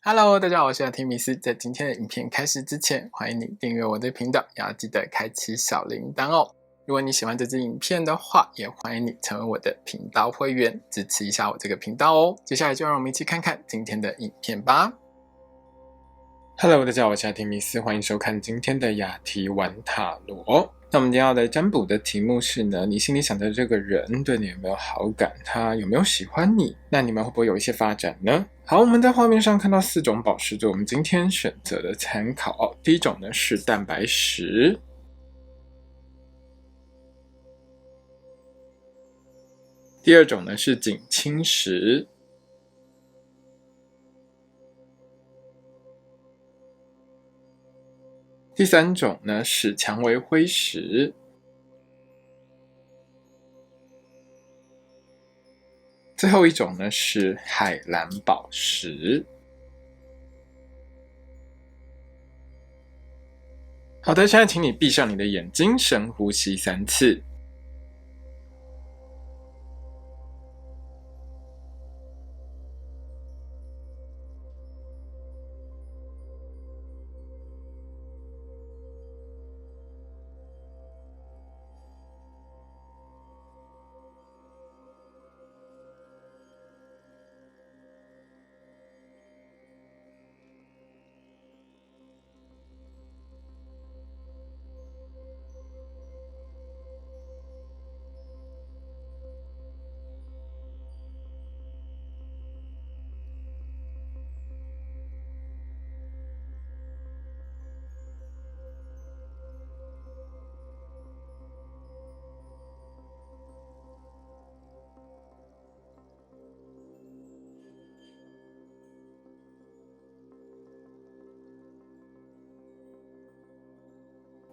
Hello，大家好，我是亚提米斯。在今天的影片开始之前，欢迎你订阅我的频道，也要记得开启小铃铛哦。如果你喜欢这支影片的话，也欢迎你成为我的频道会员，支持一下我这个频道哦。接下来就让我们一起看看今天的影片吧。Hello， 大家好，我是亚提米斯，欢迎收看今天的雅提玩塔罗。那我们今天要来占卜的题目是呢，你心里想的这个人对你有没有好感？他有没有喜欢你？那你们会不会有一些发展呢？好，我们在画面上看到4种宝石做我们今天选择的参考。第一种呢是蛋白石，第二种呢是锦青石，第三种呢是蔷薇灰石，最后一种呢是海蓝宝石。好的，现在请你闭上你的眼睛，深呼吸3次。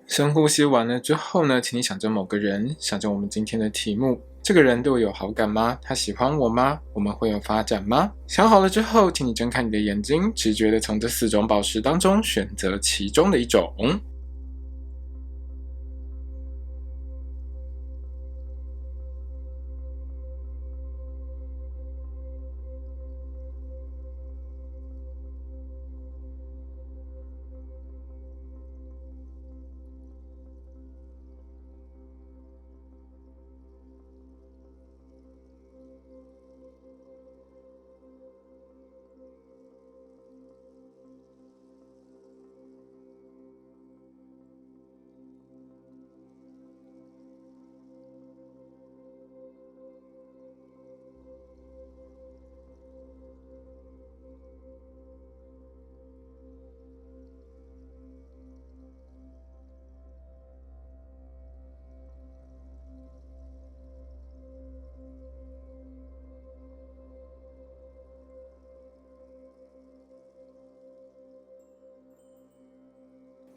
深呼吸完了之后呢，请你想着某个人，想着我们今天的题目，这个人对我有好感吗？他喜欢我吗？我们会有发展吗？想好了之后，请你睁开你的眼睛，直觉的从这4种宝石当中选择其中的一种。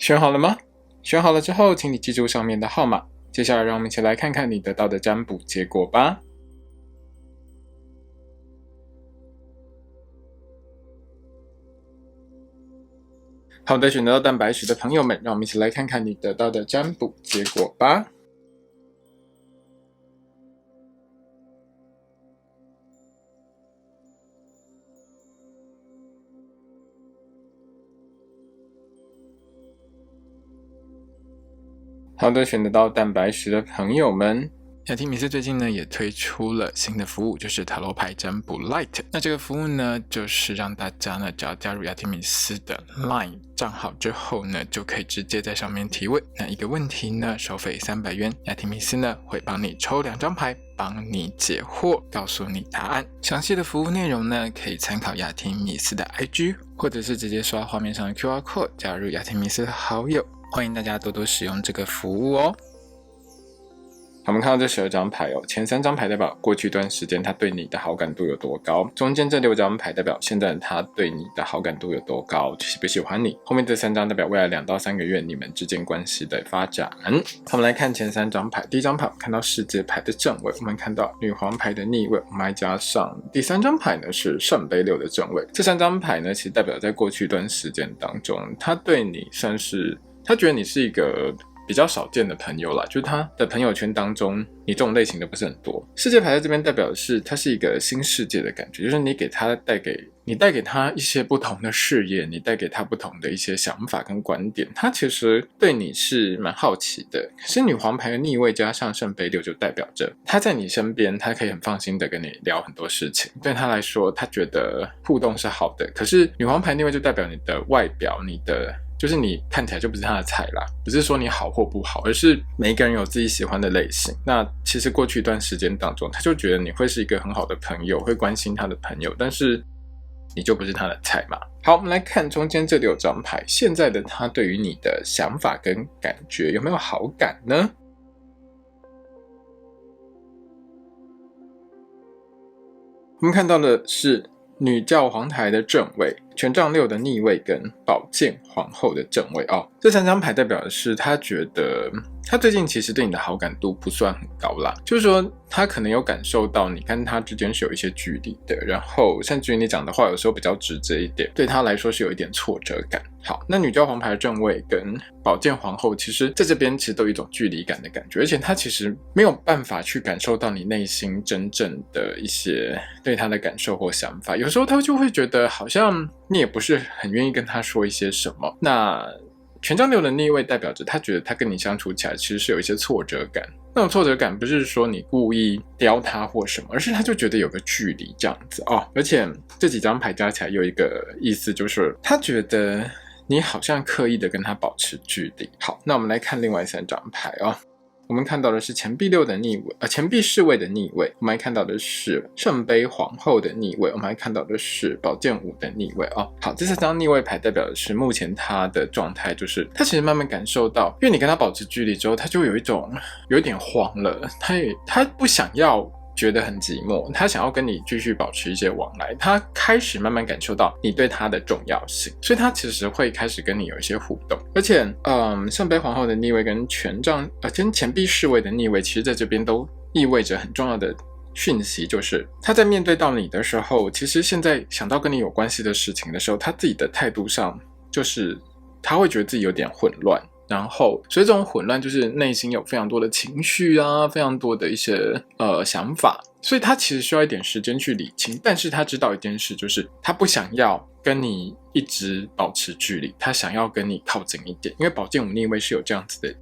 选好了吗？选好了之后，请你记住上面的号码。接下来让我们一起来看看你得到的占卜结果吧。好的，选择到蛋白石的朋友们，让我们一起来看看你得到的占卜结果吧。好的，选择到蛋白石的朋友们，雅提米斯最近呢也推出了新的服务，就是塔罗牌占卜 Lite。那这个服务呢，就是让大家呢只要加入雅提米斯的 Line 账号之后呢，就可以直接在上面提问。那一个问题呢，收费300元，雅提米斯呢会帮你抽2张牌，帮你解惑，告诉你答案。详细的服务内容呢，可以参考雅提米斯的 IG， 或者是直接刷画面上的 QR Code 加入雅提米斯的好友。欢迎大家多多使用这个服务哦。我们看到这12张牌哦，前3张牌代表过去一段时间他对你的好感度有多高，中间这6张牌代表现在他对你的好感度有多高，喜不喜欢你，后面这3张代表未来2到3个月你们之间关系的发展。我们来看前3张牌，第一张牌我们看到世界牌的正位，我们看到女皇牌的逆位，我们还加上第3张牌呢是圣杯6的正位。这3张牌呢其实代表在过去一段时间当中，他对你算是他觉得你是一个比较少见的朋友啦，就是他的朋友圈当中你这种类型的不是很多。世界牌在这边代表的是它是一个新世界的感觉，就是你给他带给你带给他一些不同的视野，你带给他不同的一些想法跟观点，他其实对你是蛮好奇的。可是女皇牌的逆位加上圣杯六就代表着他在你身边，他可以很放心的跟你聊很多事情，对他来说他觉得互动是好的。可是女皇牌逆位就代表你的外表，就是你看起来就不是他的菜啦，不是说你好或不好，而是每一个人有自己喜欢的类型。那其实过去一段时间当中，他就觉得你会是一个很好的朋友，会关心他的朋友，但是你就不是他的菜嘛。好，我们来看中间这6张牌，现在的他对于你的想法跟感觉有没有好感呢？我们看到的是女教皇台的正位，权杖6的逆位跟宝剑皇后的正位哦。这3张牌代表的是他觉得他最近其实对你的好感度不算很高啦，就是说他可能有感受到你跟他之间是有一些距离的，然后甚至于你讲的话有时候比较直接一点，对他来说是有一点挫折感。好，那女教皇牌的正位跟宝剑皇后其实在这边其实都有一种距离感的感觉，而且他其实没有办法去感受到你内心真正的一些对他的感受或想法，有时候他就会觉得好像你也不是很愿意跟他说一些什么。那权杖6的逆位代表着他觉得他跟你相处起来其实是有一些挫折感，那种挫折感不是说你故意刁他或什么，而是他就觉得有个距离这样子哦。而且这几张牌加起来有一个意思，就是他觉得你好像刻意的跟他保持距离。好，那我们来看另外3张牌哦。我们看到的是钱币6的逆位，钱币侍卫的逆位，我们还看到的是圣杯皇后的逆位，我们还看到的是宝剑5的逆位哦。好，这3张逆位牌代表的是目前他的状态，就是他其实慢慢感受到，因为你跟他保持距离之后，他就有一点慌了，他不想要觉得很寂寞，他想要跟你继续保持一些往来，他开始慢慢感受到你对他的重要性，所以他其实会开始跟你有一些互动。而且圣杯皇后的逆位跟跟钱币侍卫的逆位，其实在这边都意味着很重要的讯息，就是他在面对到你的时候，其实现在想到跟你有关系的事情的时候，他自己的态度上就是他会觉得自己有点混乱，然后所以这种混乱就是内心有非常多的情绪啊，非常多的一些想法，所以他其实需要一点时间去理清。但是他知道一件事，就是他不想要跟你一直保持距离，他想要跟你靠近一点，因为宝剑5逆位是有这样子的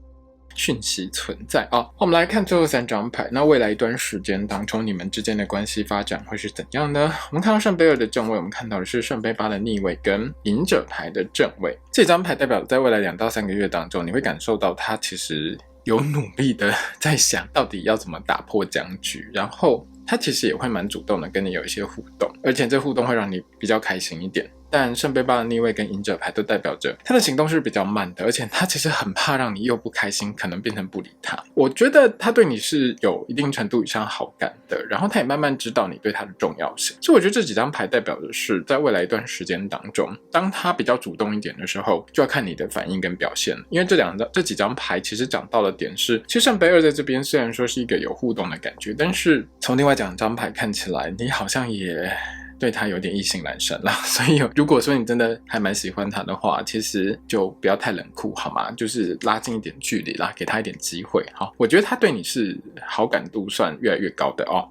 讯息存在啊。我们来看最后3张牌，那未来一段时间当中你们之间的关系发展会是怎样呢？我们看到圣杯2的正位，我们看到的是圣杯8的逆位跟隐者牌的正位。这张牌代表在未来2到3个月当中，你会感受到他其实有努力的在想到底要怎么打破僵局，然后他其实也会蛮主动的跟你有一些互动，而且这互动会让你比较开心一点。但圣杯8的逆位跟隐者牌都代表着他的行动是比较慢的，而且他其实很怕让你又不开心，可能变成不理他。我觉得他对你是有一定程度以上好感的，然后他也慢慢知道你对他的重要性。所以我觉得这几张牌代表的是在未来一段时间当中，当他比较主动一点的时候，就要看你的反应跟表现。因为这几张牌其实讲到的点是，其实圣杯2在这边虽然说是一个有互动的感觉，但是从另外2张牌看起来，你好像也对他有点意兴阑珊啦，所以如果说你真的还蛮喜欢他的话，其实就不要太冷酷好吗？就是拉近一点距离啦，给他一点机会。好，我觉得他对你是好感度算越来越高的哦。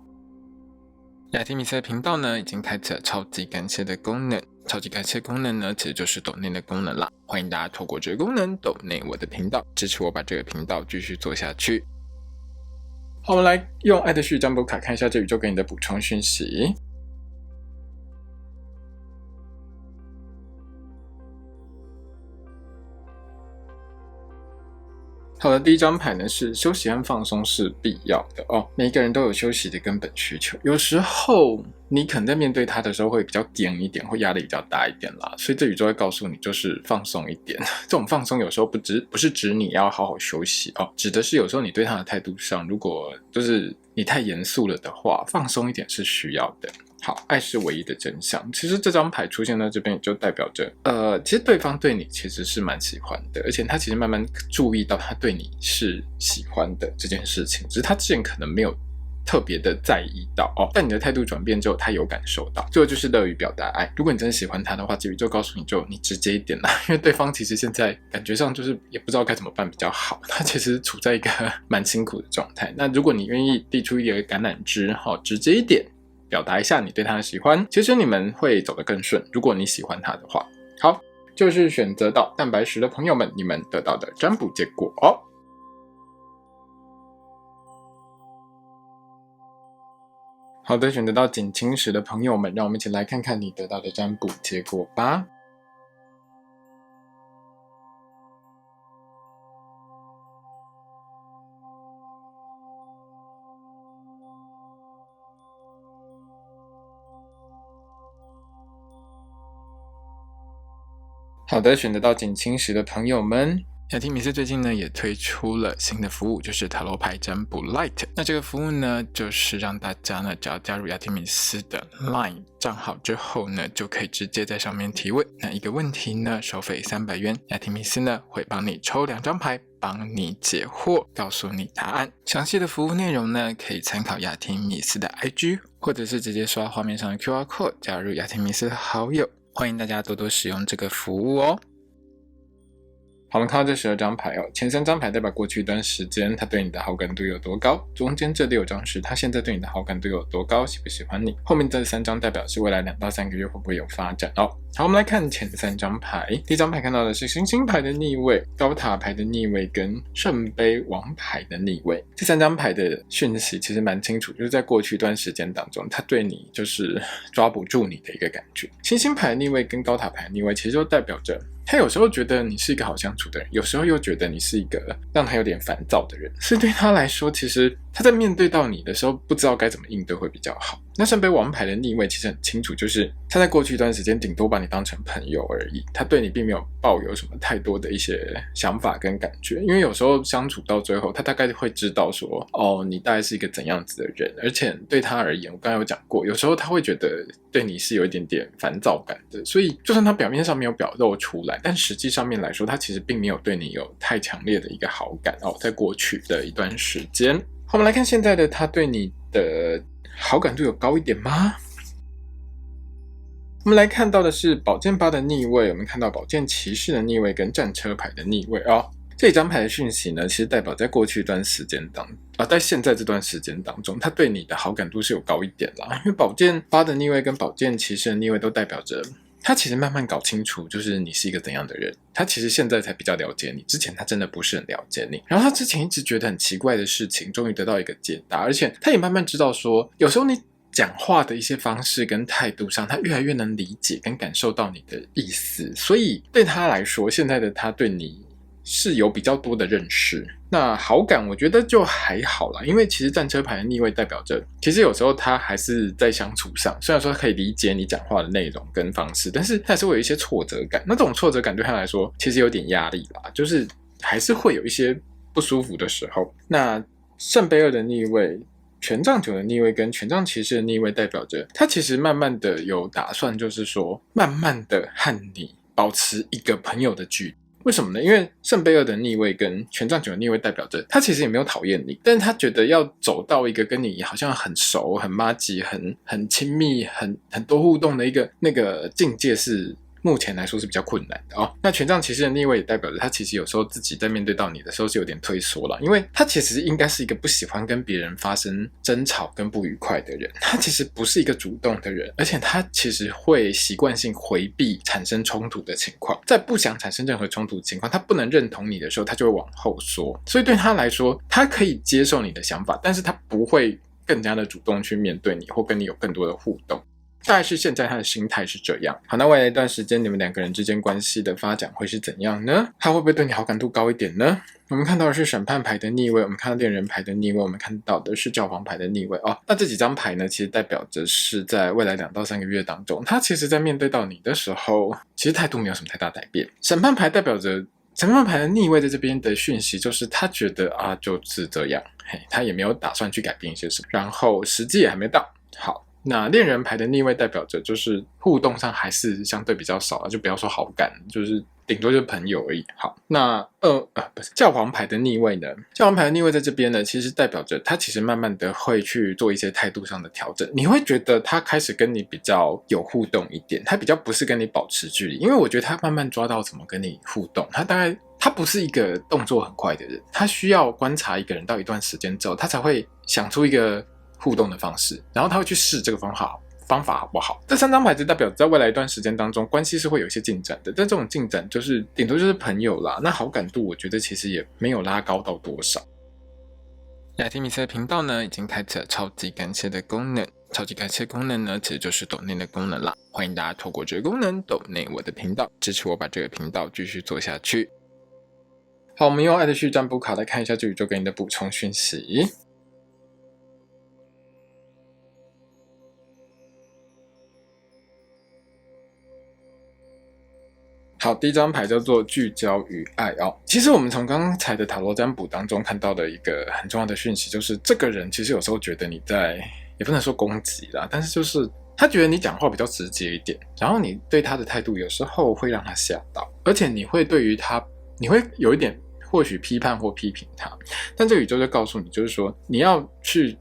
雅提米斯的频道呢已经开启了超级感谢的功能，超级感谢功能呢其实就是抖内的功能啦，欢迎大家透过这个功能抖内我的频道，支持我把这个频道继续做下去。好，我们来用爱的序占卜卡看一下这宇宙给你的补充讯息。好的，第一张牌呢是休息和放松是必要的哦。每一个人都有休息的根本需求，有时候你可能在面对他的时候会比较紧一点，会压力比较大一点啦，所以这宇宙会告诉你就是放松一点。这种放松有时候不是指你要好好休息哦，指的是有时候你对他的态度上，如果就是你太严肃了的话，放松一点是需要的。好，爱是唯一的真相。其实这张牌出现在这边，也就代表着，其实对方对你其实是蛮喜欢的，而且他其实慢慢注意到他对你是喜欢的这件事情，只是他之前可能没有特别的在意到哦。但你的态度转变之后，他有感受到，最后就是乐于表达爱。如果你真的喜欢他的话，宇宙告诉你你直接一点啦，因为对方其实现在感觉上就是也不知道该怎么办比较好，他其实处在一个蛮辛苦的状态。那如果你愿意递出一个橄榄枝，直接一点。表达一下你对他的喜欢，其实你们会走得更顺，如果你喜欢他的话。好，就是选择到蛋白石的朋友们，你们得到的占卜结果哦。好的，选择到锦青石的朋友们，让我们一起来看看你得到的占卜结果吧。好的，选择到锦青石的朋友们，雅提米斯最近呢也推出了新的服务，就是塔罗牌占卜 Light。那这个服务呢，就是让大家呢只要加入雅提米斯的 Line 账号之后呢，就可以直接在上面提问。那一个问题呢，收费300元，雅提米斯呢会帮你抽2张牌，帮你解惑，告诉你答案。详细的服务内容呢，可以参考雅提米斯的 IG， 或者是直接刷画面上的 QR Code 加入雅提米斯的好友。欢迎大家多多使用这个服务哦。好，我们看到这12张牌哦，前3张牌代表过去一段时间他对你的好感度有多高，中间这6张是他现在对你的好感度有多高，喜不喜欢你，后面这3张代表是未来2到3个月会不会有发展哦。好，我们来看前3张牌。第一张牌看到的是星星牌的逆位、高塔牌的逆位跟圣杯王牌的逆位。这3张牌的讯息其实蛮清楚，就是在过去一段时间当中他对你就是抓不住你的一个感觉。星星牌的逆位跟高塔牌的逆位其实就代表着他有时候觉得你是一个好相处的人，有时候又觉得你是一个让他有点烦躁的人，所以对他来说，其实他在面对到你的时候不知道该怎么应对会比较好。那圣杯王牌的逆位其实很清楚，就是他在过去一段时间顶多把你当成朋友而已，他对你并没有抱有什么太多的一些想法跟感觉，因为有时候相处到最后他大概会知道说哦，你大概是一个怎样子的人，而且对他而言我刚才有讲过，有时候他会觉得对你是有一点点烦躁感的，所以就算他表面上没有表露出来，但实际上面来说他其实并没有对你有太强烈的一个好感哦，在过去的一段时间。好，我们来看现在的他对你的好感度有高一点吗？我们来看到的是宝剑8的逆位，我们看到宝剑骑士的逆位跟战车牌的逆位哦。这一张牌的讯息呢，其实代表在过去一段时间在现在这段时间当中，他对你的好感度是有高一点啦。因为宝剑8的逆位跟宝剑骑士的逆位都代表着他其实慢慢搞清楚就是你是一个怎样的人，他其实现在才比较了解你，之前他真的不是很了解你，然后他之前一直觉得很奇怪的事情终于得到一个解答，而且他也慢慢知道说有时候你讲话的一些方式跟态度上，他越来越能理解跟感受到你的意思，所以对他来说现在的他对你是有比较多的认识。那好感我觉得就还好啦，因为其实战车牌的逆位代表着其实有时候他还是在相处上，虽然说可以理解你讲话的内容跟方式，但是他还是会有一些挫折感，那这种挫折感对他来说其实有点压力啦，就是还是会有一些不舒服的时候。那圣杯2的逆位、权杖9的逆位跟权杖骑士的逆位代表着他其实慢慢的有打算，就是说慢慢的和你保持一个朋友的距离。为什么呢？因为圣杯2的逆位跟权杖9的逆位代表着他其实也没有讨厌你，但是他觉得要走到一个跟你好像很熟、很麻吉、很亲密、很多互动的一个那个境界是目前来说是比较困难的哦。那权杖骑士的逆位也代表着他其实有时候自己在面对到你的时候是有点退缩了，因为他其实应该是一个不喜欢跟别人发生争吵跟不愉快的人，他其实不是一个主动的人，而且他其实会习惯性回避产生冲突的情况，在不想产生任何冲突的情况，他不能认同你的时候他就会往后缩，所以对他来说他可以接受你的想法，但是他不会更加的主动去面对你或跟你有更多的互动，大概是现在他的心态是这样。好，那未来一段时间你们2个人之间关系的发展会是怎样呢？他会不会对你好感度高一点呢？我们看到的是审判牌的逆位，我们看到恋人牌的逆位，我们看到的是教皇牌的逆位哦。那这几张牌呢，其实代表着是在未来2到3个月当中，他其实在面对到你的时候，其实态度没有什么太大改变。审判牌代表着审判牌的逆位在这边的讯息就是他觉得就是这样，他也没有打算去改变一些什么，然后时机也还没到。好，那恋人牌的逆位代表着就是互动上还是相对比较少了，就不要说好感，就是顶多就是朋友而已。好，那不是教皇牌的逆位呢？教皇牌的逆位在这边呢，其实代表着他其实慢慢的会去做一些态度上的调整，你会觉得他开始跟你比较有互动一点，他比较不是跟你保持距离，因为我觉得他慢慢抓到怎么跟你互动，他不是一个动作很快的人，他需要观察一个人到一段时间之后，他才会想出一个互动的方式，然后他会去试这个方法好不好。这3张牌就代表在未来一段时间当中关系是会有一些进展的，但这种进展就是顶多就是朋友啦，那好感度我觉得其实也没有拉高到多少。雅提米斯的频道呢已经开启了超级感谢的功能，超级感谢功能呢其实就是抖内的功能啦，欢迎大家透过这个功能抖内我的频道，支持我把这个频道继续做下去。好，我们用爱的序占卜卡来看一下这宇宙给你的补充讯息。好，第一张牌叫做聚焦与爱哦。其实我们从刚才的塔罗占卜当中看到的一个很重要的讯息，就是这个人其实有时候觉得你在，也不能说攻击啦，但是就是他觉得你讲话比较直接一点，然后你对他的态度有时候会让他吓到，而且你会对于他，你会有一点或许批判或批评他，但这个宇宙就告诉你，就是说你要去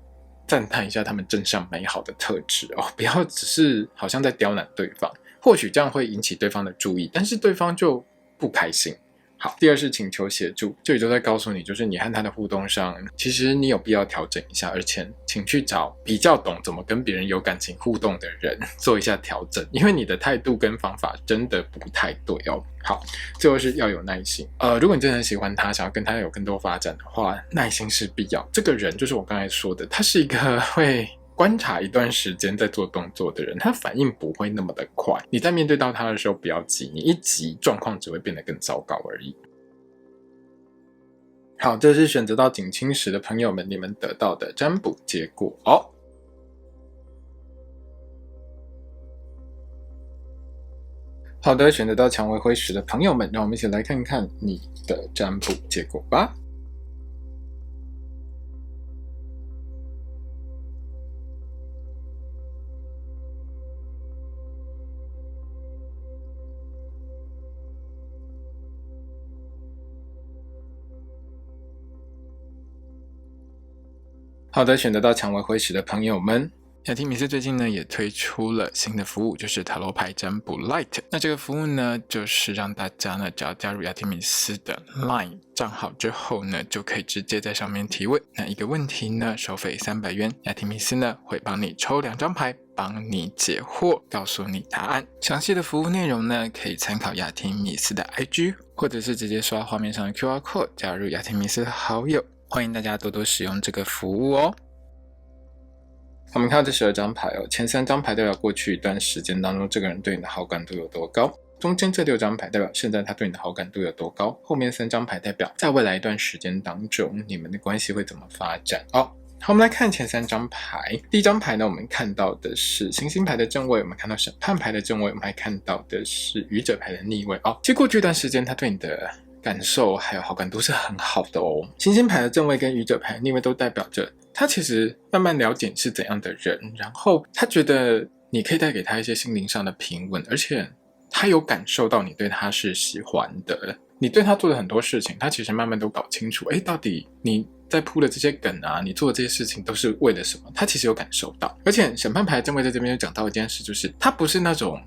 赞叹一下他们正向美好的特质哦，不要只是好像在刁难对方。或许这样会引起对方的注意，但是对方就不开心。好，第二是请求协助，这里就在告诉你，就是你和他的互动上，其实你有必要调整一下，而且请去找比较懂怎么跟别人有感情互动的人做一下调整，因为你的态度跟方法真的不太对哦。好，最后是要有耐心。如果你真的很喜欢他，想要跟他有更多发展的话，耐心是必要。这个人就是我刚才说的，他是一个会观察一段时间再做动作的人，他反应不会那么的快。你在面对到他的时候不要急，你一急状况只会变得更糟糕而已。好，这是选择到景青石的朋友们你们得到的占卜结果哦。好的，选择到蔷薇灰石的朋友们，让我们一起来看看你的占卜结果吧。好的，选择到蔷薇灰石的朋友们，雅提米斯最近呢也推出了新的服务，就是塔罗牌占卜 Light。那这个服务呢，就是让大家呢只要加入雅提米斯的 Line 账号之后呢，就可以直接在上面提问。那一个问题呢，收费300元，雅提米斯呢会帮你抽2张牌，帮你解惑，告诉你答案。详细的服务内容呢，可以参考雅提米斯的 IG， 或者是直接刷画面上的 QR Code 加入雅提米斯的好友。欢迎大家多多使用这个服务哦。我们看到这12张牌哦，前3张牌代表过去一段时间当中这个人对你的好感度有多高，中间这6张牌代表现在他对你的好感度有多高，后面3张牌代表在未来一段时间当中你们的关系会怎么发展哦。好，我们来看前3张牌。第一张牌呢，我们看到的是行星牌的正位，我们看到审判牌的正位，我们还看到的是愚者牌的逆位哦。其实过去一段时间他对你的感受还有好感度是很好的哦。行星牌的正位跟愚者牌的逆位都代表着他其实慢慢了解你是怎样的人，然后他觉得你可以带给他一些心灵上的平稳，而且他有感受到你对他是喜欢的，你对他做的很多事情他其实慢慢都搞清楚，到底你在铺的这些梗啊，你做的这些事情都是为了什么，他其实有感受到。而且审判牌的正位在这边就讲到一件事，就是他不是那种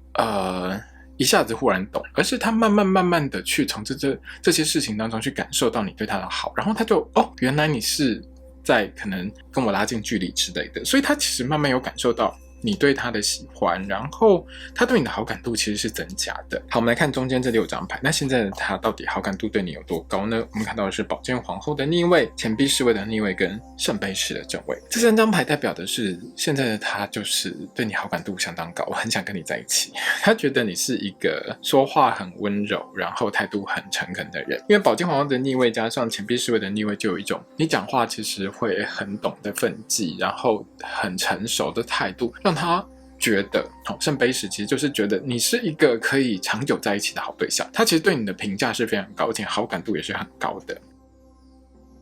一下子忽然懂，而是他慢慢的去从这些事情当中去感受到你对他的好，然后他就原来你是在可能跟我拉近距离之类的，所以他其实慢慢有感受到你对他的喜欢，然后他对你的好感度其实是增加的。好，我们来看中间这6张牌，那现在的他到底好感度对你有多高呢？我们看到的是宝剑皇后的逆位、钱币侍卫的逆位跟圣杯十的正位。这3张牌代表的是现在的他就是对你好感度相当高，很想跟你在一起，他觉得你是一个说话很温柔然后态度很诚恳的人。因为宝剑皇后的逆位加上钱币侍卫的逆位，就有一种你讲话其实会很懂得分际，然后很成熟的态度，让他觉得圣杯十其实就是觉得你是一个可以长久在一起的好对象，他其实对你的评价是非常高，而且好感度也是很高的。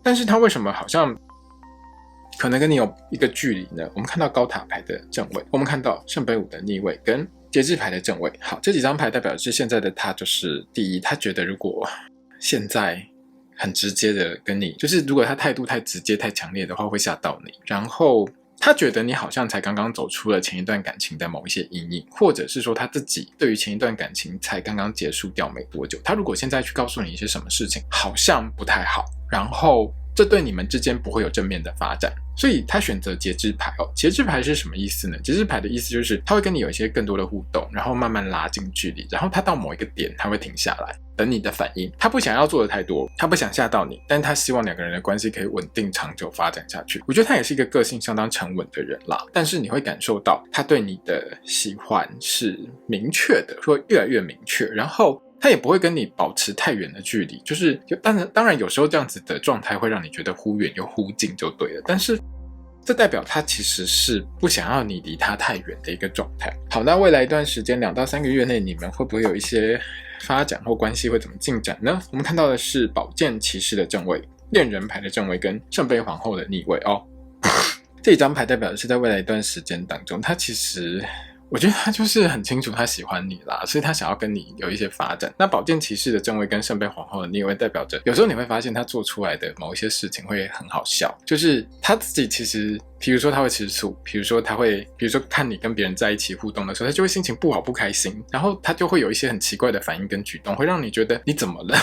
但是他为什么好像可能跟你有一个距离呢？我们看到高塔牌的正位，我们看到圣杯5的逆位跟节制牌的正位。好，这几张牌代表的是现在的他，就是第一，他觉得如果现在很直接的跟你，就是如果他态度太直接太强烈的话会吓到你，然后他觉得你好像才刚刚走出了前一段感情的某一些阴影，或者是说他自己对于前一段感情才刚刚结束掉没多久，他如果现在去告诉你一些什么事情好像不太好，然后这对你们之间不会有正面的发展。所以他选择节制牌哦。节制牌是什么意思呢？节制牌的意思就是他会跟你有一些更多的互动，然后慢慢拉近距离，然后他到某一个点他会停下来等你的反应。他不想要做的太多，他不想吓到你，但他希望两个人的关系可以稳定长久发展下去。我觉得他也是一个个性相当沉稳的人啦，但是你会感受到他对你的喜欢是明确的，会越来越明确，然后他也不会跟你保持太远的距离，就是当然有时候这样子的状态会让你觉得忽远又忽近就对了，但是这代表他其实是不想要你离他太远的一个状态。好，那未来一段时间2到3个月内，你们会不会有一些发展或关系会怎么进展呢？我们看到的是宝剑骑士的正位、恋人牌的正位跟圣杯皇后的逆位哦。这一张牌代表的是在未来一段时间当中，他其实我觉得他就是很清楚他喜欢你啦，所以他想要跟你有一些发展。那宝剑骑士的正位跟圣杯皇后的逆位代表着有时候你会发现他做出来的某一些事情会很好笑，就是他自己其实比如说他会吃醋，比如说看你跟别人在一起互动的时候，他就会心情不好不开心，然后他就会有一些很奇怪的反应跟举动，会让你觉得你怎么了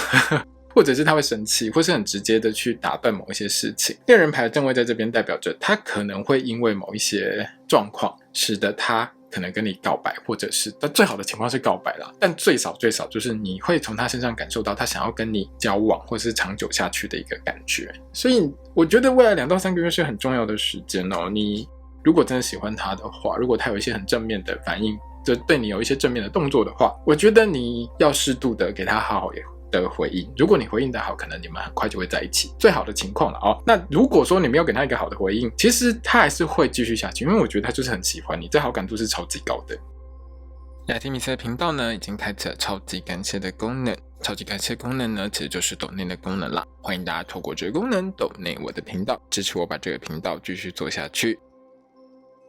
或者是他会生气，或是很直接的去打断某一些事情。恋人牌的正位在这边代表着他可能会因为某一些状况使得他可能跟你告白，或者是但最好的情况是告白啦，但最少就是你会从他身上感受到他想要跟你交往或是长久下去的一个感觉。所以我觉得未来2到3个月是很重要的时间哦。你如果真的喜欢他的话，如果他有一些很正面的反应，就对你有一些正面的动作的话，我觉得你要适度的给他好好的回应。如果你回应的好，可能你们很快就会在一起，最好的情况了哦。那如果说你没有给他一个好的回应，其实他还是会继续下去，因为我觉得他就是很喜欢你，这好感度是超级高的。雅提米斯的频道呢已经开启了超级感谢的功能，超级感谢功能呢其实就是抖内的功能啦，欢迎大家透过这个功能抖内我的频道，支持我把这个频道继续做下去。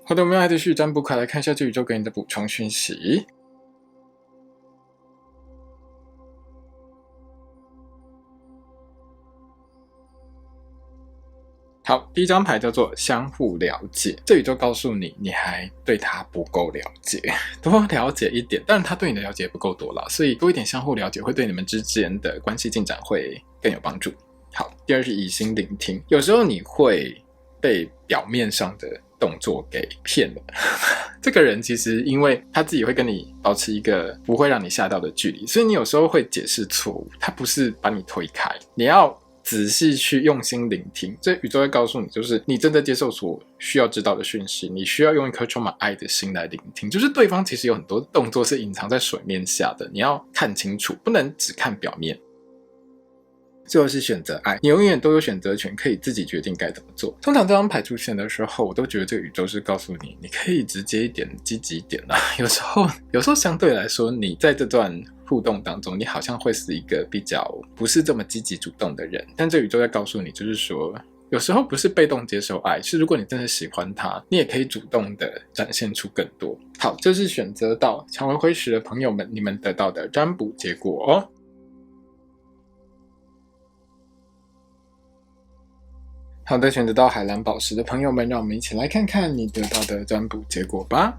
好的，我们要继续占卜卡来看一下这宇宙给你的补充讯息。好，第一张牌叫做相互了解，这宇宙告诉你你还对他不够了解，多了解一点，但是他对你的了解不够多啦，所以多一点相互了解会对你们之间的关系进展会更有帮助。好，第二是以心聆听，有时候你会被表面上的动作给骗了这个人其实因为他自己会跟你保持一个不会让你吓到的距离，所以你有时候会解释错误，他不是把你推开，你要仔细去用心聆听，这宇宙会告诉你，就是你正在接受所需要知道的讯息，你需要用一颗充满爱的心来聆听，就是对方其实有很多动作是隐藏在水面下的，你要看清楚，不能只看表面。最后是选择爱，你永远都有选择权，可以自己决定该怎么做。通常这张牌出现的时候，我都觉得这个宇宙是告诉你，你可以直接一点，积极一点啦。有时候相对来说，你在这段互动当中，你好像会是一个比较不是这么积极主动的人，但这宇宙在告诉你，就是说有时候不是被动接受爱，是如果你真的喜欢他，你也可以主动的展现出更多。好，这是选择到蔷薇辉石的朋友们，你们得到的占卜结果哦。好的，选择到海蓝宝石的朋友们，让我们一起来看看你得到的占卜结果吧。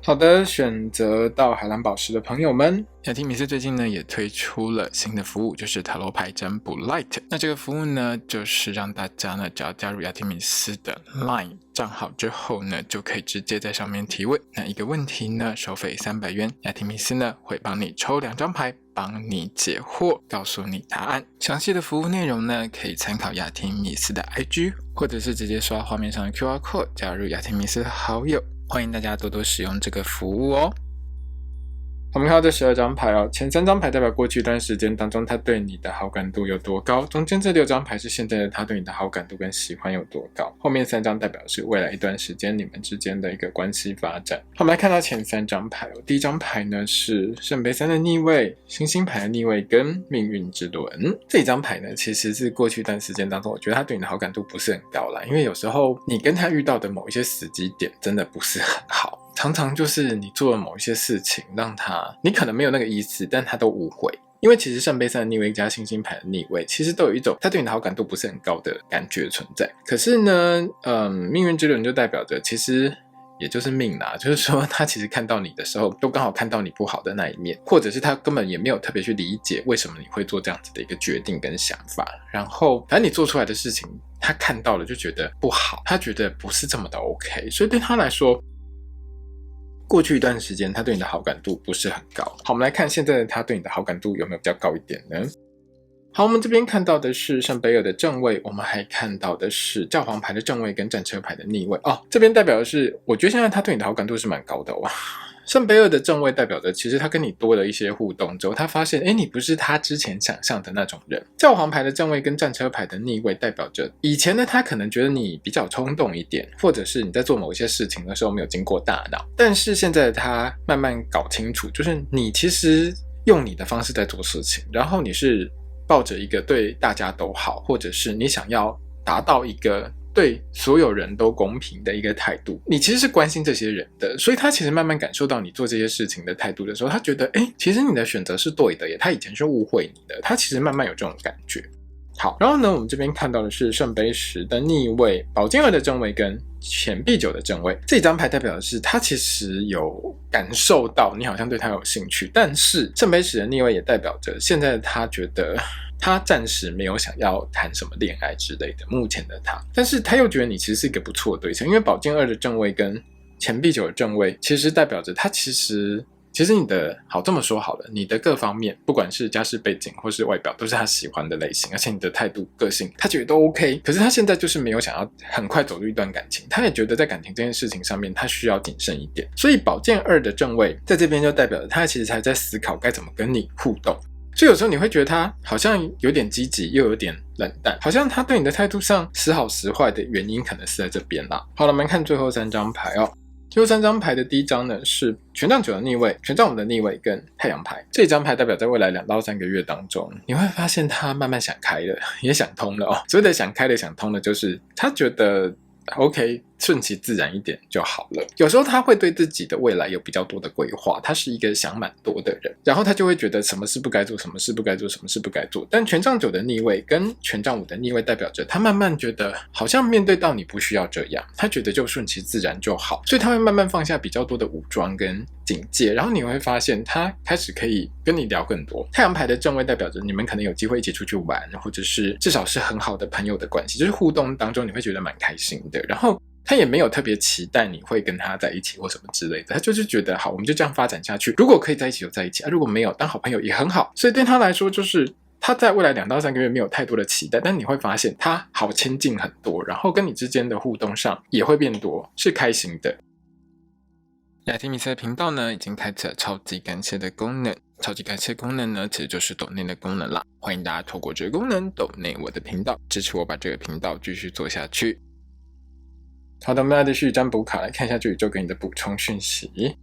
好的，选择到海蓝宝石的朋友们，雅提米斯最近呢也推出了新的服务，就是塔罗牌占卜 Lite。那这个服务呢，就是让大家呢只要加入雅提米斯的 Line 账号之后呢，就可以直接在上面提问。那一个问题呢，收费300元，雅提米斯呢会帮你抽2张牌，帮你解惑，告诉你答案。详细的服务内容呢，可以参考雅提米斯的 IG， 或者是直接刷画面上的 QR Code 加入雅提米斯的好友。欢迎大家多多使用这个服务哦。我们看到这12张牌哦，前3张牌代表过去一段时间当中他对你的好感度有多高，中间这6张牌是现在的他对你的好感度跟喜欢有多高，后面3张代表是未来一段时间你们之间的一个关系发展。我们来看到前3张牌哦，第一张牌呢是圣杯3的逆位、星星牌的逆位跟命运之轮。这一张牌呢其实是过去一段时间当中我觉得他对你的好感度不是很高啦，因为有时候你跟他遇到的某一些时机点真的不是很好，常常就是你做了某一些事情让他，你可能没有那个意思，但他都误会，因为其实圣杯三的逆位加星星牌的逆位，其实都有一种他对你的好感度不是很高的感觉存在。可是呢，命运之轮就代表着其实也就是命啦，就是说他其实看到你的时候，都刚好看到你不好的那一面，或者是他根本也没有特别去理解为什么你会做这样子的一个决定跟想法，然后反正你做出来的事情，他看到了就觉得不好，他觉得不是这么的 OK， 所以对他来说，过去一段时间他对你的好感度不是很高。好，我们来看现在的他对你的好感度有没有比较高一点呢？好，我们这边看到的是圣杯二的正位，我们还看到的是教皇牌的正位跟战车牌的逆位哦。这边代表的是，我觉得现在他对你的好感度是蛮高的哦。圣杯二的正位代表着，其实他跟你多了一些互动之后，他发现，你不是他之前想象的那种人。教皇牌的正位跟战车牌的逆位代表着，以前的他可能觉得你比较冲动一点，或者是你在做某一些事情的时候没有经过大脑，但是现在的他慢慢搞清楚，就是你其实用你的方式在做事情，然后你是抱着一个对大家都好，或者是你想要达到一个对所有人都公平的一个态度，你其实是关心这些人的，所以他其实慢慢感受到你做这些事情的态度的时候，他觉得其实你的选择是对的耶，他以前是误会你的，他其实慢慢有这种感觉。好，然后呢，我们这边看到的是圣杯十的逆位、宝剑二的正位跟钱币九的正位。这张牌代表的是他其实有感受到你好像对他有兴趣，但是圣杯十的逆位也代表着现在他觉得他暂时没有想要谈什么恋爱之类的，目前的他，但是他又觉得你其实是一个不错的对象，因为宝剑二的正位跟钱币九的正位其实代表着他其实你的好这么说好了，你的各方面不管是家世背景或是外表都是他喜欢的类型，而且你的态度个性他觉得都 OK， 可是他现在就是没有想要很快走入一段感情，他也觉得在感情这件事情上面他需要谨慎一点，所以宝剑二的正位在这边就代表着他其实还在思考该怎么跟你互动，所以有时候你会觉得他好像有点积极又有点冷淡，好像他对你的态度上时好时坏的原因可能是在这边啦。好了，我们看最后三张牌哦。最后三张牌的第一张呢是权杖九的逆位、权杖五的逆位跟太阳牌。这张牌代表在未来2到3个月当中，你会发现他慢慢想开了，也想通了哦。所谓的想开了、想通了，就是他觉得 OK， 顺其自然一点就好了。有时候他会对自己的未来有比较多的规划，他是一个想蛮多的人，然后他就会觉得什么事不该做，什么事不该做，什么事不该做。但权杖九的逆位跟权杖五的逆位代表着他慢慢觉得好像面对到你不需要这样，他觉得就顺其自然就好，所以他会慢慢放下比较多的武装跟警戒，然后你会发现他开始可以跟你聊更多。太阳牌的正位代表着你们可能有机会一起出去玩，或者是至少是很好的朋友的关系，就是互动当中你会觉得蛮开心的，然后他也没有特别期待你会跟他在一起或什么之类的，他就是觉得好，我们就这样发展下去，如果可以在一起就在一起，如果没有当好朋友也很好。所以对他来说，就是他在未来2到3个月没有太多的期待，但你会发现他好亲近很多，然后跟你之间的互动上也会变多，是开心的。雅提米斯的频道呢已经开启了超级感谢的功能，超级感谢功能呢其实就是抖内的功能啦，欢迎大家透过这个功能抖内我的频道，支持我把这个频道继续做下去。好的，我们来继续占卜卡来看一下这宇宙给你的补充讯息。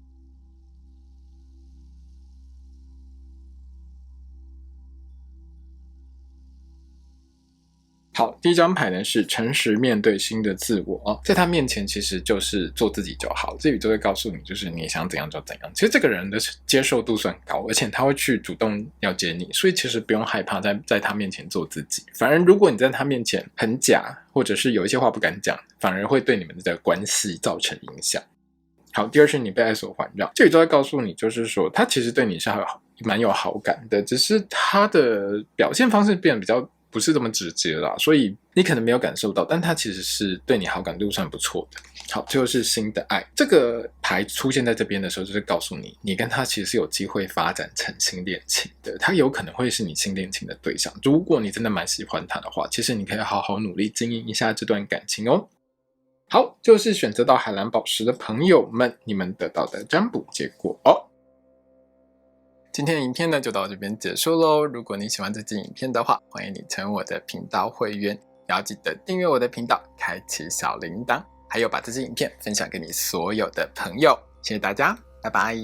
好，第一张牌呢是诚实面对新的自我在他面前其实就是做自己就好，这宇宙会告诉你就是你想怎样就怎样。其实这个人的接受度算高，而且他会去主动了解你，所以其实不用害怕在他面前做自己，反而如果你在他面前很假，或者是有一些话不敢讲，反而会对你们的关系造成影响。好，第二是你被爱所环绕，这宇宙会告诉你就是说他其实对你是蛮有好感的，只是他的表现方式变得比较不是这么直接啦，所以你可能没有感受到，但他其实是对你好感度算不错的。好，最后是新的爱，这个牌出现在这边的时候就是告诉你，你跟他其实是有机会发展成新恋情的，他有可能会是你新恋情的对象，如果你真的蛮喜欢他的话，其实你可以好好努力经营一下这段感情哦。好，就是选择到海蓝宝石的朋友们，你们得到的占卜结果哦。今天的影片呢就到这边结束咯，如果你喜欢这支影片的话，欢迎你成为我的频道会员，也要记得订阅我的频道，开启小铃铛，还有把这支影片分享给你所有的朋友，谢谢大家，拜拜。